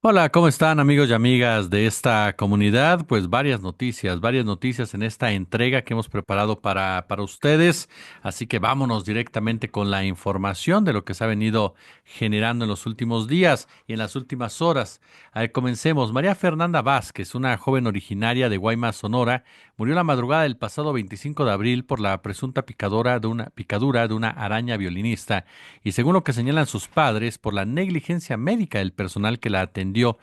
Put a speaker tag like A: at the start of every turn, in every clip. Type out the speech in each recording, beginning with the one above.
A: Hola, ¿cómo están amigos y amigas de esta comunidad? Pues varias noticias en esta entrega que hemos preparado para ustedes. Así que vámonos directamente con la información de lo que se ha venido generando en los últimos días y en las últimas horas. A ver, comencemos. María Fernanda Vázquez, una joven originaria de Guaymas, Sonora, murió la madrugada del pasado 25 de abril por la presunta picadura de una araña violinista y según lo que señalan sus padres, por la negligencia médica del personal que atendió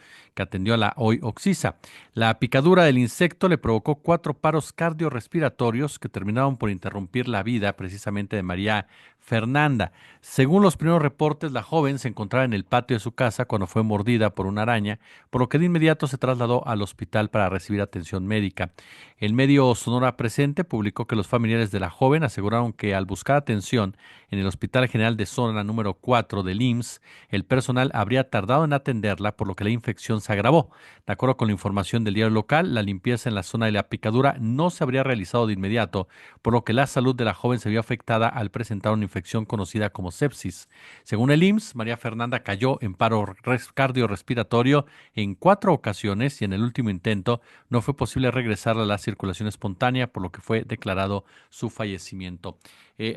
A: a la hoy Oxisa. La picadura del insecto le provocó 4 paros cardiorrespiratorios que terminaron por interrumpir la vida precisamente de María Fernanda. Según los primeros reportes, la joven se encontraba en el patio de su casa cuando fue mordida por una araña, por lo que de inmediato se trasladó al hospital para recibir atención médica. El medio Sonora Presente publicó que los familiares de la joven aseguraron que al buscar atención en el Hospital General de Zona número 4 del IMSS, el personal habría tardado en atenderla, por lo que la infección se agravó. De acuerdo con la información del diario local, la limpieza en la zona de la picadura no se habría realizado de inmediato, por lo que la salud de la joven se vio afectada al presentar una infección conocida como sepsis. Según el IMSS, María Fernanda cayó en paro cardiorrespiratorio en 4 ocasiones y en el último intento no fue posible regresar a la circulación espontánea, por lo que fue declarado su fallecimiento.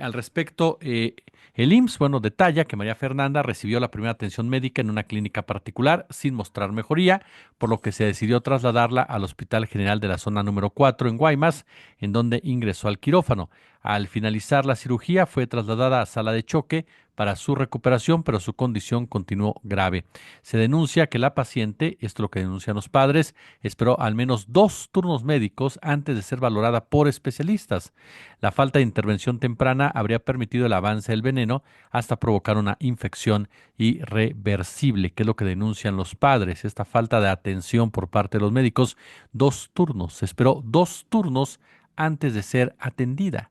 A: Al respecto, el IMSS, bueno, detalla que María Fernanda recibió la primera atención médica en una clínica particular sin mostrar mejoría, por lo que se decidió trasladarla al Hospital General de la Zona número 4 en Guaymas, en donde ingresó al quirófano. Al finalizar la cirugía, fue trasladada a sala de choque para su recuperación, pero su condición continuó grave. Se denuncia que la paciente, esto es lo que denuncian los padres, esperó al menos 2 turnos médicos antes de ser valorada por especialistas. La falta de intervención temprana habría permitido el avance del veneno hasta provocar una infección irreversible, que es lo que denuncian los padres. Esta falta de atención por parte de los médicos, 2 turnos, se esperó 2 turnos antes de ser atendida.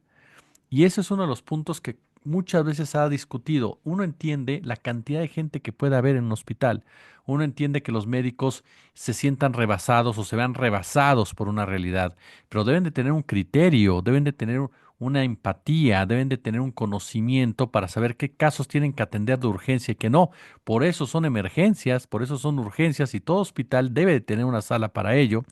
A: Y ese es uno de los puntos que muchas veces se ha discutido. Uno entiende la cantidad de gente que puede haber en un hospital. Uno entiende que los médicos se sientan rebasados o se vean rebasados por una realidad, pero deben de tener un criterio, deben de tener una empatía, deben de tener un conocimiento para saber qué casos tienen que atender de urgencia y qué no. Por eso son emergencias, por eso son urgencias y todo hospital debe de tener una sala para ello,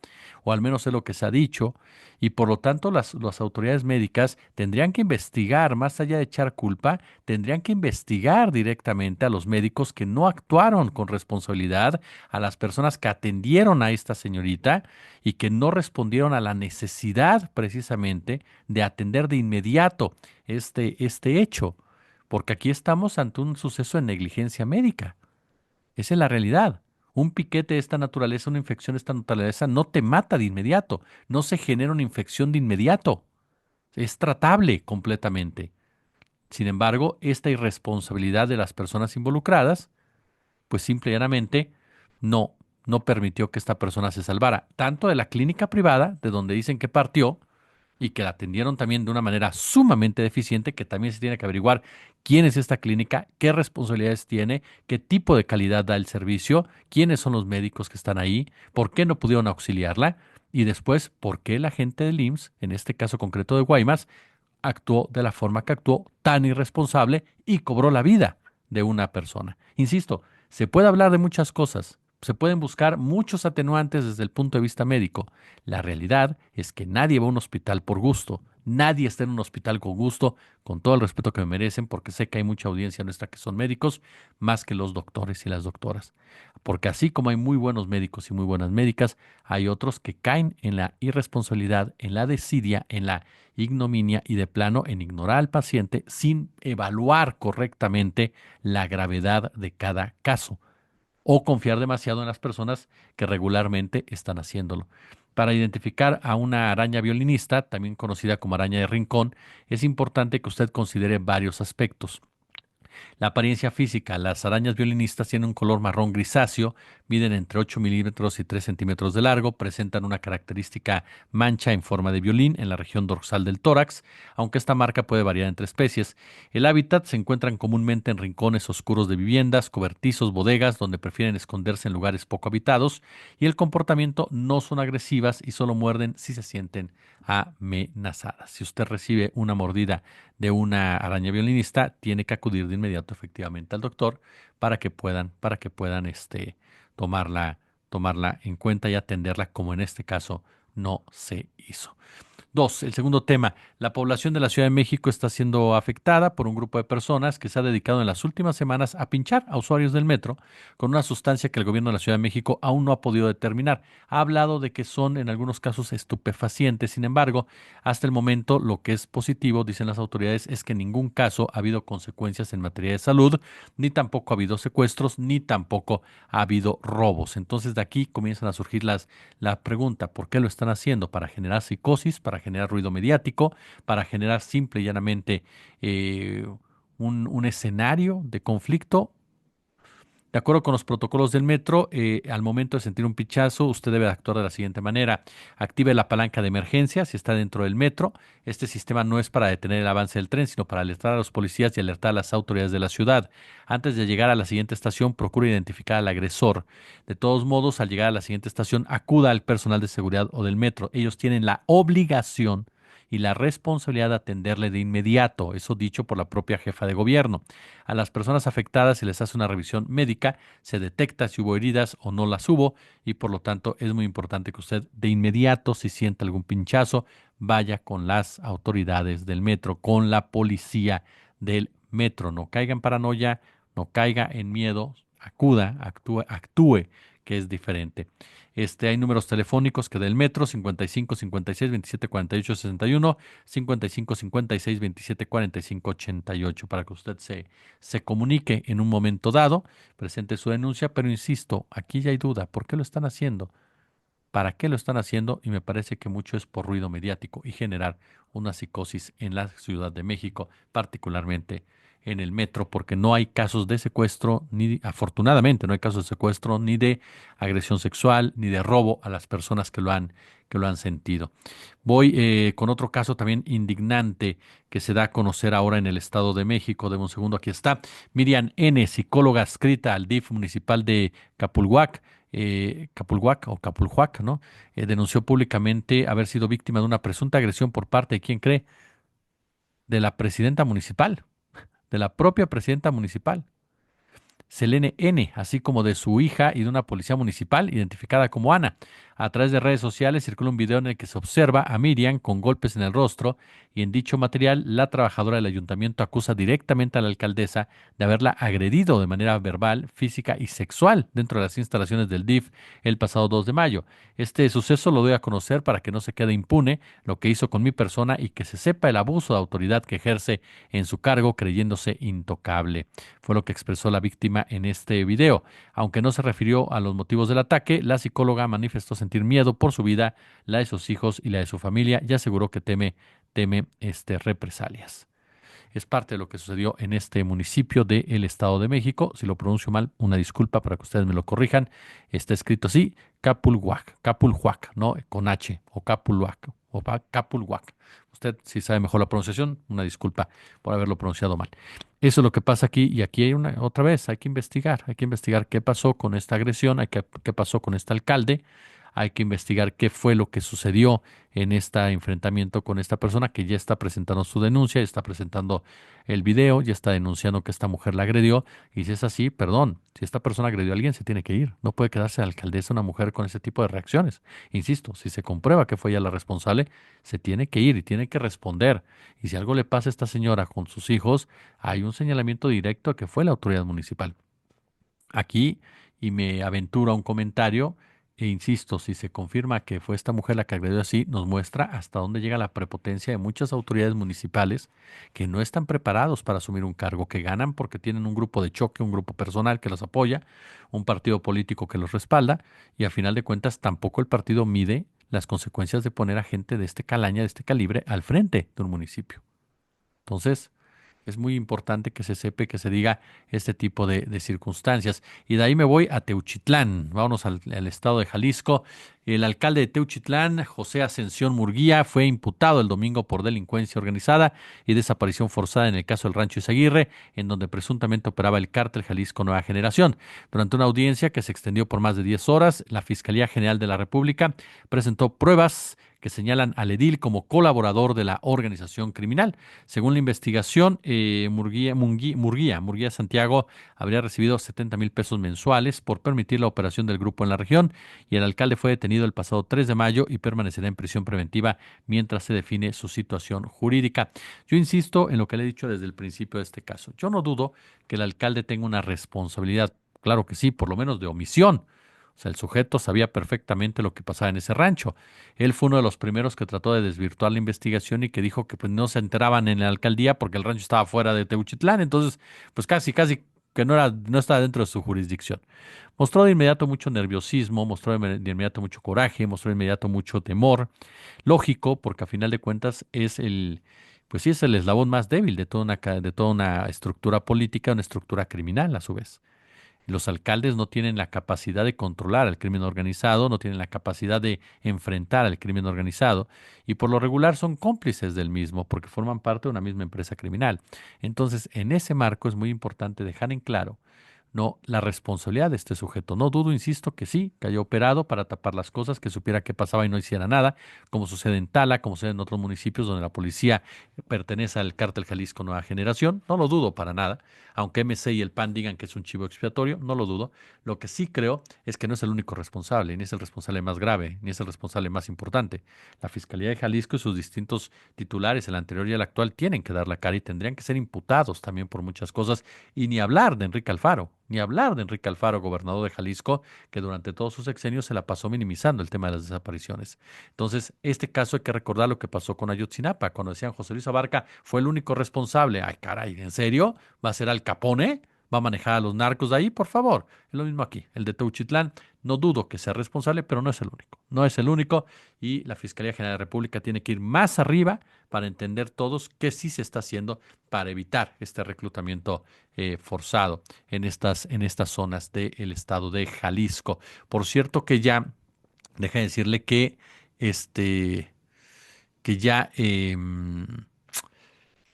A: o al menos es lo que se ha dicho y por lo tanto las autoridades médicas tendrían que investigar, más allá de echar culpa, tendrían que investigar directamente a los médicos que no actuaron con responsabilidad, a las personas que atendieron a esta señorita y que no respondieron a la necesidad precisamente de atender de inmediato este hecho, porque aquí estamos ante un suceso de negligencia médica. Esa es la realidad. Un piquete de esta naturaleza, una infección de esta naturaleza no te mata de inmediato, no se genera una infección de inmediato, es tratable completamente. Sin embargo, esta irresponsabilidad de las personas involucradas, pues simple y llanamente no, no permitió que esta persona se salvara, tanto de la clínica privada, de donde dicen que partió, y que la atendieron también de una manera sumamente deficiente, que también se tiene que averiguar quién es esta clínica, qué responsabilidades tiene, qué tipo de calidad da el servicio, quiénes son los médicos que están ahí, por qué no pudieron auxiliarla y después por qué la gente del IMSS, en este caso concreto de Guaymas, actuó de la forma que actuó, tan irresponsable y cobró la vida de una persona. Insisto, se puede hablar de muchas cosas, se pueden buscar muchos atenuantes desde el punto de vista médico. La realidad es que nadie va a un hospital por gusto. Nadie está en un hospital con gusto, con todo el respeto que me merecen, porque sé que hay mucha audiencia nuestra que son médicos, más que los doctores y las doctoras. Porque así como hay muy buenos médicos y muy buenas médicas, hay otros que caen en la irresponsabilidad, en la desidia, en la ignominia y de plano en ignorar al paciente sin evaluar correctamente la gravedad de cada caso o confiar demasiado en las personas que regularmente están haciéndolo. Para identificar a una araña violinista, también conocida como araña de rincón, es importante que usted considere varios aspectos. La apariencia física. Las arañas violinistas tienen un color marrón grisáceo, miden entre 8 milímetros y 3 centímetros de largo, presentan una característica mancha en forma de violín en la región dorsal del tórax, aunque esta marca puede variar entre especies. El hábitat se encuentran comúnmente en rincones oscuros de viviendas, cobertizos, bodegas, donde prefieren esconderse en lugares poco habitados, y el comportamiento no son agresivas y solo muerden si se sienten amenazadas. Si usted recibe una mordida de una araña violinista, tiene que acudir de inmediato inmediato efectivamente al doctor para que puedan tomarla, tomarla en cuenta y atenderla como en este caso no se hizo. Dos, el segundo tema, la población de la Ciudad de México está siendo afectada por un grupo de personas que se ha dedicado en las últimas semanas a pinchar a usuarios del metro con una sustancia que el gobierno de la Ciudad de México aún no ha podido determinar. Ha hablado de que son en algunos casos estupefacientes, sin embargo, hasta el momento lo que es positivo, dicen las autoridades, es que en ningún caso ha habido consecuencias en materia de salud, ni tampoco ha habido secuestros, ni tampoco ha habido robos. Entonces de aquí comienzan a surgir la pregunta, ¿por qué lo están haciendo? ¿Para generar psicosis, para generar ruido mediático, para generar simple y llanamente eh, un escenario de conflicto? De acuerdo con los protocolos del metro, al momento de sentir un pichazo, usted debe actuar de la siguiente manera. Active la palanca de emergencia si está dentro del metro. Este sistema no es para detener el avance del tren, sino para alertar a los policías y alertar a las autoridades de la ciudad. Antes de llegar a la siguiente estación, procure identificar al agresor. De todos modos, al llegar a la siguiente estación, acuda al personal de seguridad o del metro. Ellos tienen la obligación y la responsabilidad de atenderle de inmediato, eso dicho por la propia jefa de gobierno. A las personas afectadas se les hace una revisión médica, se detecta si hubo heridas o no las hubo y por lo tanto es muy importante que usted de inmediato, si siente algún pinchazo, vaya con las autoridades del metro, con la policía del metro. No caiga en paranoia, no caiga en miedo, acuda, actúe, que es diferente. Hay números telefónicos que del metro 55 56 27 48 61, 55 56 27 45 88 para que usted se comunique en un momento dado, presente su denuncia, pero insisto, aquí ya hay duda, ¿por qué lo están haciendo? ¿Para qué lo están haciendo? Y me parece que mucho es por ruido mediático y generar una psicosis en la Ciudad de México, particularmente en el metro, porque no hay casos de secuestro, ni afortunadamente no hay casos de secuestro, ni de agresión sexual, ni de robo a las personas que lo han sentido. Voy con otro caso también indignante que se da a conocer ahora en el Estado de México. Deme un segundo, aquí está. Miriam N., psicóloga adscrita al DIF municipal de Capulhuac, Capulhuac o Capulhuac, ¿no? Denunció públicamente haber sido víctima de una presunta agresión por parte de quién cree, de la presidenta municipal, de la propia presidenta municipal. Selene N., así como de su hija y de una policía municipal identificada como Ana. A través de redes sociales circula un video en el que se observa a Miriam con golpes en el rostro y en dicho material la trabajadora del ayuntamiento acusa directamente a la alcaldesa de haberla agredido de manera verbal, física y sexual dentro de las instalaciones del DIF el pasado 2 de mayo. Este suceso lo doy a conocer para que no se quede impune lo que hizo con mi persona y que se sepa el abuso de autoridad que ejerce en su cargo creyéndose intocable. Fue lo que expresó la víctima en este video. Aunque no se refirió a los motivos del ataque, la psicóloga manifestó sentir miedo por su vida, la de sus hijos y la de su familia y aseguró que teme represalias. Es parte de lo que sucedió en este municipio del Estado de México. Si lo pronuncio mal, una disculpa para que ustedes me lo corrijan. Está escrito así, Capulhuac, ¿no? Con H, o Capulhuac, Capulhuac. Usted, si sabe mejor la pronunciación, una disculpa por haberlo pronunciado mal. Eso es lo que pasa aquí y aquí hay otra vez, hay que investigar qué pasó con esta agresión, qué pasó con este alcalde, hay que investigar qué fue lo que sucedió en este enfrentamiento con esta persona que ya está presentando su denuncia, ya está presentando el video, ya está denunciando que esta mujer la agredió. Y si es así, perdón, si esta persona agredió a alguien, se tiene que ir. No puede quedarse alcaldesa una mujer con ese tipo de reacciones. Insisto, si se comprueba que fue ella la responsable, se tiene que ir y tiene que responder. Y si algo le pasa a esta señora con sus hijos, hay un señalamiento directo a que fue la autoridad municipal. Aquí, y me aventuro a un comentario, e insisto, si se confirma que fue esta mujer la que agredió así, nos muestra hasta dónde llega la prepotencia de muchas autoridades municipales que no están preparados para asumir un cargo, que ganan porque tienen un grupo de choque, un grupo personal que los apoya, un partido político que los respalda, y a final de cuentas tampoco el partido mide las consecuencias de poner a gente de este calaña, de este calibre, al frente de un municipio. Entonces, es muy importante que se sepa y que se diga este tipo de circunstancias. Y de ahí me voy a Teuchitlán. Vámonos al estado de Jalisco. El alcalde de Teuchitlán, José Ascensión Murguía, fue imputado el domingo por delincuencia organizada y desaparición forzada en el caso del Rancho Izaguirre, en donde presuntamente operaba el cártel Jalisco Nueva Generación. Durante una audiencia que se extendió por más de 10 horas, la Fiscalía General de la República presentó pruebas que señalan al edil como colaborador de la organización criminal. Según la investigación, Murguía Santiago habría recibido 70,000 pesos mensuales por permitir la operación del grupo en la región, y el alcalde fue detenido el pasado 3 de mayo y permanecerá en prisión preventiva mientras se define su situación jurídica. Yo insisto en lo que le he dicho desde el principio de este caso. Yo no dudo que el alcalde tenga una responsabilidad, claro que sí, por lo menos de omisión. O sea, el sujeto sabía perfectamente lo que pasaba en ese rancho. Él fue uno de los primeros que trató de desvirtuar la investigación y que dijo que pues no se enteraban en la alcaldía porque el rancho estaba fuera de Teuchitlán. Entonces, pues casi que no estaba dentro de su jurisdicción. Mostró de inmediato mucho nerviosismo, mostró de inmediato mucho coraje, mostró de inmediato mucho temor. Lógico, porque a final de cuentas pues sí, es el eslabón más débil de de toda una estructura política, una estructura criminal a su vez. Los alcaldes no tienen la capacidad de controlar al crimen organizado, no tienen la capacidad de enfrentar al crimen organizado y por lo regular son cómplices del mismo porque forman parte de una misma empresa criminal. Entonces, en ese marco es muy importante dejar en claro no la responsabilidad de este sujeto. No dudo, insisto, que sí, que haya operado para tapar las cosas, que supiera qué pasaba y no hiciera nada, como sucede en Tala, como sucede en otros municipios donde la policía pertenece al cártel Jalisco Nueva Generación. No lo dudo para nada, aunque MC y el PAN digan que es un chivo expiatorio, no lo dudo. Lo que sí creo es que no es el único responsable, ni es el responsable más grave, ni es el responsable más importante. La Fiscalía de Jalisco y sus distintos titulares, el anterior y el actual, tienen que dar la cara y tendrían que ser imputados también por muchas cosas y ni hablar de Enrique Alfaro, ni hablar de Enrique Alfaro, gobernador de Jalisco, que durante todos sus sexenios se la pasó minimizando el tema de las desapariciones. Entonces, este caso hay que recordar lo que pasó con Ayotzinapa, cuando decían José Luis Abarca fue el único responsable. Ay, caray, ¿en serio? ¿Va a ser Al Capone? ¿Va a manejar a los narcos de ahí? Por favor. Es lo mismo aquí. El de Teuchitlán, no dudo que sea responsable, pero no es el único. No es el único y la Fiscalía General de la República tiene que ir más arriba para entender todos qué sí se está haciendo para evitar este reclutamiento forzado en estas zonas del estado de Jalisco. Por cierto que ya, deja de decirle este, que ya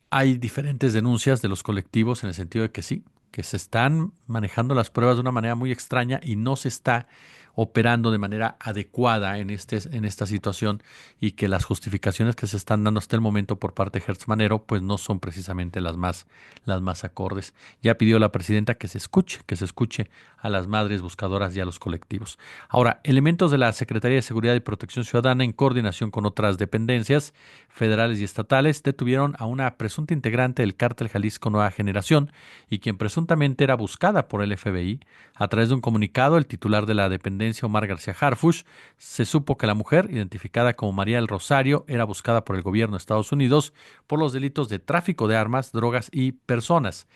A: hay diferentes denuncias de los colectivos en el sentido de que sí, que se están manejando las pruebas de una manera muy extraña y no se está operando de manera adecuada en esta situación y que las justificaciones que se están dando hasta el momento por parte de Hertz Manero pues no son precisamente las más acordes. Ya pidió la presidenta que se escuche a las madres buscadoras y a los colectivos. Ahora, elementos de la Secretaría de Seguridad y Protección Ciudadana en coordinación con otras dependencias federales y estatales detuvieron a una presunta integrante del cártel Jalisco Nueva Generación y quien presuntamente era buscada por el FBI. A través de un comunicado, el titular de la dependencia, Omar García Harfuch, se supo que la mujer, identificada como María del Rosario, era buscada por el gobierno de Estados Unidos por los delitos de tráfico de armas, drogas y personas.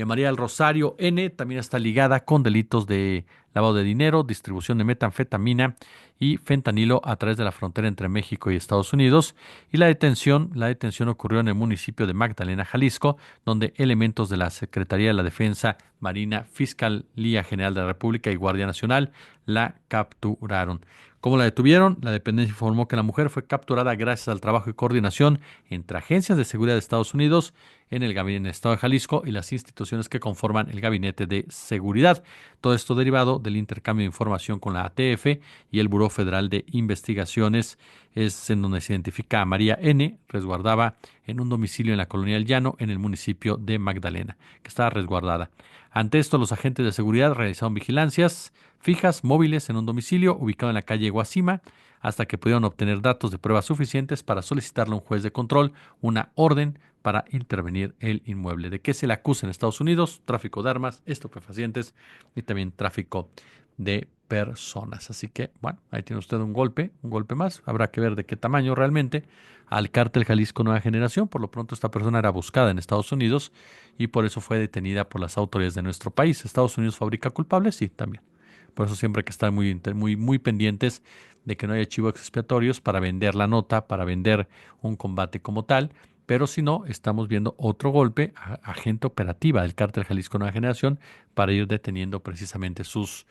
A: María del Rosario N. también está ligada con delitos de lavado de dinero, distribución de metanfetamina y fentanilo a través de la frontera entre México y Estados Unidos. Y la detención ocurrió en el municipio de Magdalena, Jalisco, donde elementos de la Secretaría de la Defensa, Marina, Fiscalía General de la República y Guardia Nacional la capturaron. ¿Cómo la detuvieron? La dependencia informó que la mujer fue capturada gracias al trabajo y coordinación entre agencias de seguridad de Estados Unidos en el gabinete del Estado de Jalisco y las instituciones que conforman el Gabinete de Seguridad. Todo esto derivado del intercambio de información con la ATF y el Buró Federal de Investigaciones. Es en donde se identifica a María N., resguardaba en un domicilio en la Colonia del Llano, en el municipio de Magdalena, que estaba resguardada. Ante esto, los agentes de seguridad realizaron vigilancias fijas, móviles en un domicilio ubicado en la calle Guasima, hasta que pudieron obtener datos de pruebas suficientes para solicitarle a un juez de control una orden para intervenir el inmueble. ¿De qué se le acusa en Estados Unidos? Tráfico de armas, estupefacientes y también tráfico de personas. Así que, bueno, ahí tiene usted un golpe más. Habrá que ver de qué tamaño realmente. Al cártel Jalisco Nueva Generación, por lo pronto esta persona era buscada en Estados Unidos y por eso fue detenida por las autoridades de nuestro país. ¿Estados Unidos fabrica culpables? Sí, también. Por eso siempre hay que estar muy pendientes de que no haya chivos expiatorios para vender la nota, para vender un combate como tal pero si no, estamos viendo otro golpe a agente operativa del Cártel Jalisco Nueva Generación para ir deteniendo precisamente sus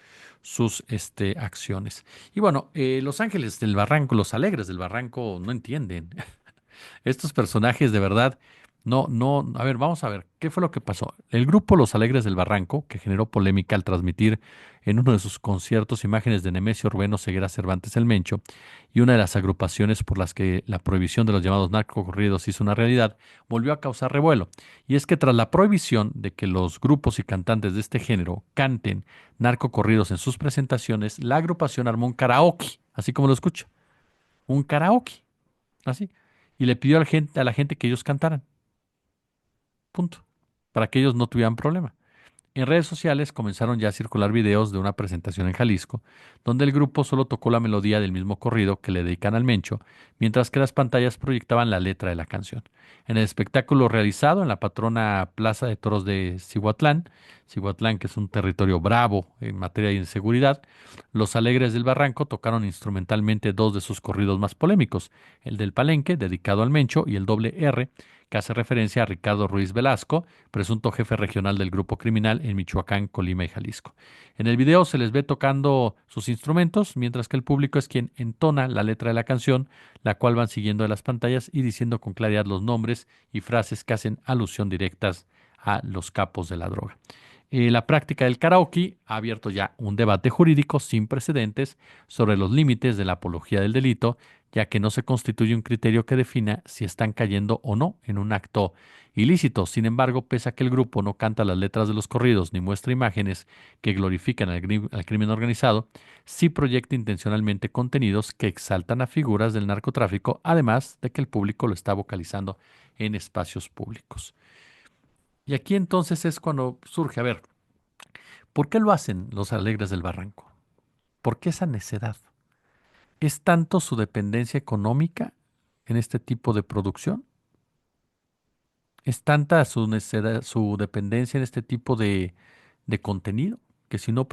A: acciones. Y bueno, Los Ángeles del Barranco, los Alegres del Barranco no entienden. Estos personajes de verdad, no, a ver, vamos a ver, ¿qué fue lo que pasó? El grupo Los Alegres del Barranco, que generó polémica al transmitir en uno de sus conciertos imágenes de Nemesio Urbeno Ceguera Cervantes el Mencho, y una de las agrupaciones por las que la prohibición de los llamados narcocorridos hizo una realidad, volvió a causar revuelo. Y es que tras la prohibición de que los grupos y cantantes de este género canten narcocorridos en sus presentaciones, la agrupación armó un karaoke, así como lo escucha, un karaoke. Así. Y le pidió a la gente que ellos cantaran. Punto. Para que ellos no tuvieran problema. En redes sociales comenzaron ya a circular videos de una presentación en Jalisco, donde el grupo solo tocó la melodía del mismo corrido que le dedican al Mencho, mientras que las pantallas proyectaban la letra de la canción. En el espectáculo realizado en la patrona Plaza de Toros de Cihuatlán, que es un territorio bravo en materia de inseguridad, los Alegres del Barranco tocaron instrumentalmente dos de sus corridos más polémicos, el del Palenque, dedicado al Mencho, y el doble R, que hace referencia a Ricardo Ruiz Velasco, presunto jefe regional del grupo criminal en Michoacán, Colima y Jalisco. En el video se les ve tocando sus instrumentos, mientras que el público es quien entona la letra de la canción, la cual van siguiendo de las pantallas y diciendo con claridad los nombres y frases que hacen alusión directas a los capos de la droga. La práctica del karaoke ha abierto ya un debate jurídico sin precedentes sobre los límites de la apología del delito, ya que no se constituye un criterio que defina si están cayendo o no en un acto ilícito. Sin embargo, pese a que el grupo no canta las letras de los corridos ni muestra imágenes que glorifican al crimen organizado, sí proyecta intencionalmente contenidos que exaltan a figuras del narcotráfico, además de que el público lo está vocalizando en espacios públicos. Y aquí entonces es cuando surge, a ver, ¿por qué lo hacen los Alegres del Barranco? ¿Por qué esa necedad? ¿Es tanto su dependencia económica en este tipo de producción? ¿Es tanta su necedad, su dependencia en este tipo de contenido? Que si no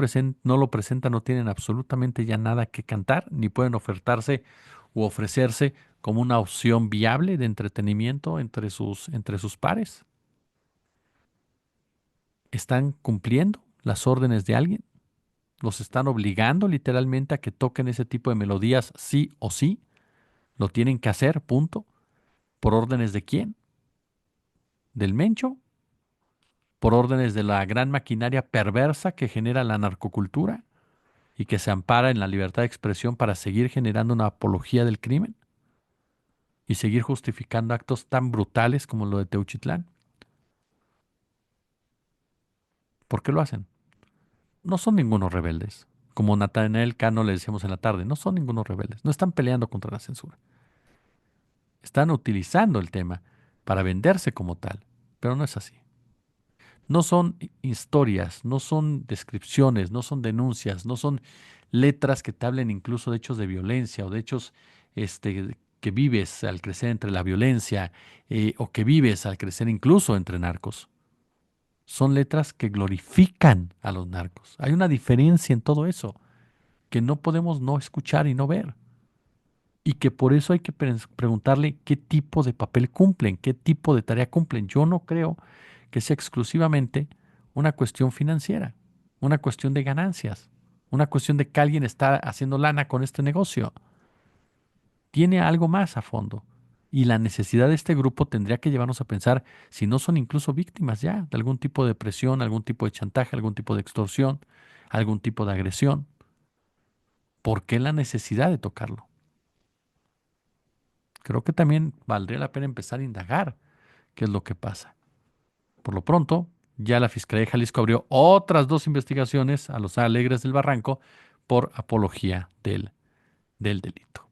A: lo presentan no tienen absolutamente ya nada que cantar, ni pueden ofertarse u ofrecerse como una opción viable de entretenimiento entre sus pares. ¿Están cumpliendo las órdenes de alguien? ¿Los están obligando literalmente a que toquen ese tipo de melodías sí o sí? ¿Lo tienen que hacer, punto? ¿Por órdenes de quién? ¿Del Mencho? ¿Por órdenes de la gran maquinaria perversa que genera la narcocultura y que se ampara en la libertad de expresión para seguir generando una apología del crimen y seguir justificando actos tan brutales como lo de Teuchitlán? ¿Por qué lo hacen? No son ningunos rebeldes. Como Natanael Cano le decíamos en la tarde, no son ningunos rebeldes. No están peleando contra la censura. Están utilizando el tema para venderse como tal, pero no es así. No son historias, no son descripciones, no son denuncias, no son letras que te hablen incluso de hechos de violencia o de hechos que vives al crecer entre la violencia o que vives al crecer incluso entre narcos. Son letras que glorifican a los narcos. Hay una diferencia en todo eso que no podemos no escuchar y no ver. Y que por eso hay que preguntarle qué tipo de papel cumplen, qué tipo de tarea cumplen. Yo no creo que sea exclusivamente una cuestión financiera, una cuestión de ganancias, una cuestión de que alguien está haciendo lana con este negocio. Tiene algo más a fondo. Y la necesidad de este grupo tendría que llevarnos a pensar si no son incluso víctimas ya de algún tipo de presión, algún tipo de chantaje, algún tipo de extorsión, algún tipo de agresión. ¿Por qué la necesidad de tocarlo? Creo que también valdría la pena empezar a indagar qué es lo que pasa. Por lo pronto, ya la Fiscalía de Jalisco abrió otras dos investigaciones a los Alegres del Barranco por apología del delito.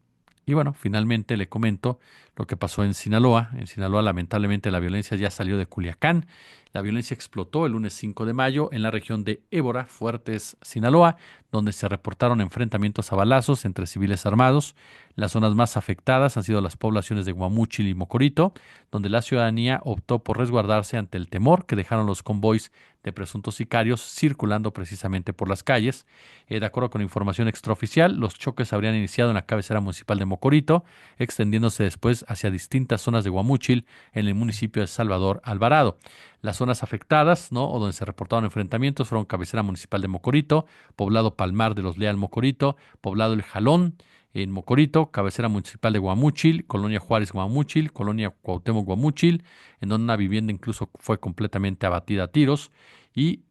A: Y bueno, finalmente le comento lo que pasó en Sinaloa. En Sinaloa, lamentablemente, la violencia ya salió de Culiacán. La violencia explotó el lunes 5 de mayo en la región de Ébora, Fuertes, Sinaloa, donde se reportaron enfrentamientos a balazos entre civiles armados. Las zonas más afectadas han sido las poblaciones de Guamúchil y Mocorito, donde la ciudadanía optó por resguardarse ante el temor que dejaron los convoys de presuntos sicarios circulando precisamente por las calles. De acuerdo con información extraoficial, los choques habrían iniciado en la cabecera municipal de Mocorito, extendiéndose después hacia distintas zonas de Guamúchil en el municipio de Salvador Alvarado. Las zonas afectadas, ¿no? O donde se reportaron enfrentamientos fueron cabecera municipal de Mocorito, poblado Palmar de los Leal Mocorito, poblado El Jalón en Mocorito, cabecera municipal de Guamúchil, Colonia Juárez Guamúchil, Colonia Cuauhtémoc Guamúchil, en donde una vivienda incluso fue completamente abatida a tiros y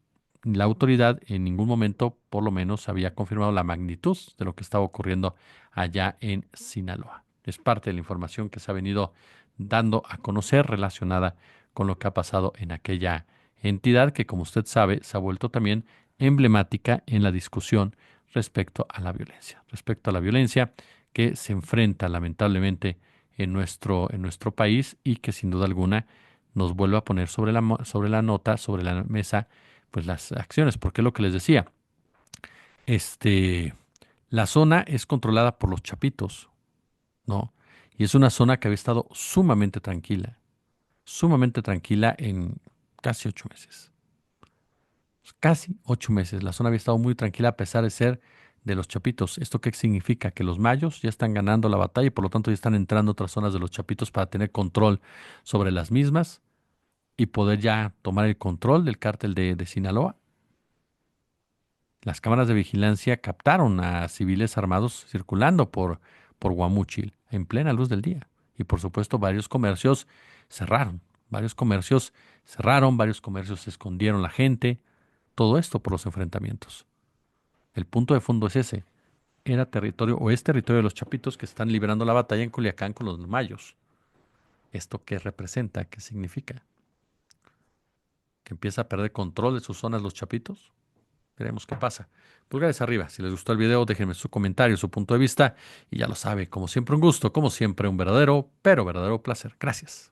A: la autoridad en ningún momento, por lo menos, había confirmado la magnitud de lo que estaba ocurriendo allá en Sinaloa. Es parte de la información que se ha venido dando a conocer relacionada con lo que ha pasado en aquella entidad que, como usted sabe, se ha vuelto también emblemática en la discusión respecto a la violencia que se enfrenta lamentablemente en nuestro país y que sin duda alguna nos vuelve a poner sobre la nota, sobre la mesa, pues las acciones, porque es lo que les decía, este, la zona es controlada por los chapitos, ¿no? Y es una zona que había estado sumamente tranquila en casi 8 meses. Casi 8 meses. La zona había estado muy tranquila a pesar de ser de los chapitos. ¿Esto qué significa? Que los mayos ya están ganando la batalla y por lo tanto ya están entrando a otras zonas de los chapitos para tener control sobre las mismas y poder ya tomar el control del cártel de Sinaloa. Las cámaras de vigilancia captaron a civiles armados circulando por Guamúchil en plena luz del día. Y por supuesto cerraron. Varios comercios cerraron, varios comercios escondieron la gente. Todo esto por los enfrentamientos. El punto de fondo es ese. Era territorio o es territorio de los chapitos que están librando la batalla en Culiacán con los mayos. ¿Esto qué representa? ¿Qué significa? ¿Que empieza a perder control de sus zonas los chapitos? Veremos qué pasa. Pulgares arriba. Si les gustó el video, déjenme su comentario, su punto de vista. Y ya lo sabe, como siempre un gusto, como siempre un verdadero, pero verdadero placer. Gracias.